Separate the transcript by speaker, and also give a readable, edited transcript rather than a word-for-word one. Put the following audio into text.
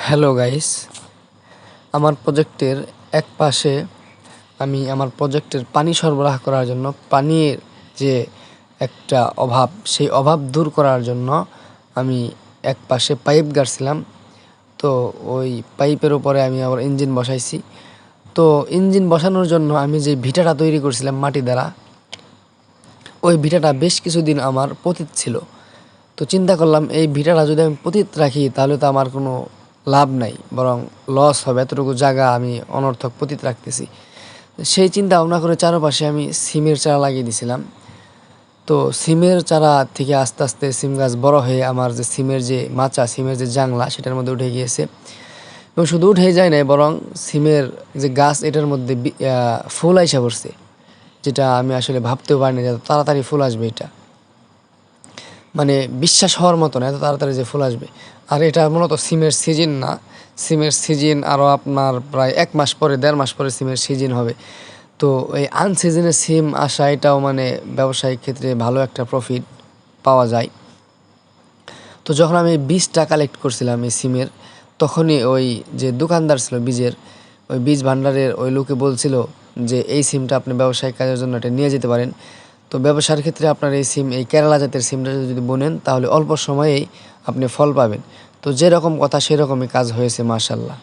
Speaker 1: Hello guys, আমার প্রজেক্টের এক পাশে আমি আমার প্রজেক্টের পানি সরবরাহ করার জন্য পানির যে একটা অভাব, সেই অভাব দূর করার জন্য আমি এক পাশে পাইপ গাড়ছিলাম। তো ওই পাইপের উপরে আমি আবার ইঞ্জিন বসাইছি। তো ইঞ্জিন বসানোর জন্য আমি যে ভিটাটা তৈরি করছিলাম মাটি দ্বারা, ওই ভিটাটা বেশ কিছুদিন আমার পতিত ছিল। তো চিন্তা করলাম এই ভিটাটা যদি আমি পতিত রাখি তাহলে তো আমার কোনো লাভ নাই, বরং লস হবে। এতটুকু জায়গা আমি অনর্থক পতিত রাখতেছি। সেই চিন্তা ভাবনা করে চারপাশে আমি সিমের চারা লাগিয়ে দিয়েছিলাম। তো সিমের চারা থেকে আস্তে আস্তে সিম গাছ বড় হয়ে আমার যে সিমের যে মাচা, সিমের যে জাংলা, সেটার মধ্যে উঠে গিয়েছে। এবং শুধু উঠেই যায় নাই, বরং সিমের যে গাছ, এটার মধ্যে ফুল আইসা পড়ছে, যেটা আমি আসলে ভাবতেও পারিনি যে এত তাড়াতাড়ি ফুল আসবে। এটা মানে বিশ্বাস হওয়ার মতো না, এত তাড়াতাড়ি যে ফুল আসবে। আর এটা মূলত সিমের সিজন না, সিমের সিজন আরও আপনার প্রায় 1 মাস পরে, 1.5 মাস পরে সিমের সিজন হবে। তো এই আনসিজনে সিম আসা, এটাও মানে ব্যবসায়িক ক্ষেত্রে ভালো একটা প্রফিট পাওয়া যায়। তো যখন আমি বীজটা কালেক্ট করছিলাম এই সিমের, তখনই ওই যে দোকানদার ছিল বীজের, ওই বীজ ভাণ্ডারের ওই লোকে বলছিল যে এই সিমটা আপনি ব্যবসায়িক কাজের জন্য এটা নিয়ে যেতে পারেন। তো ব্যবসার ক্ষেত্রে আপনার এই সিম, এই কেরালা জাতের সিমটা যদি বোনেন তাহলে অল্প সময়েই আপনি ফল পাবেন। তো যেরকম কথা সেরকমই কাজ হয়েছে, মাশাআল্লাহ।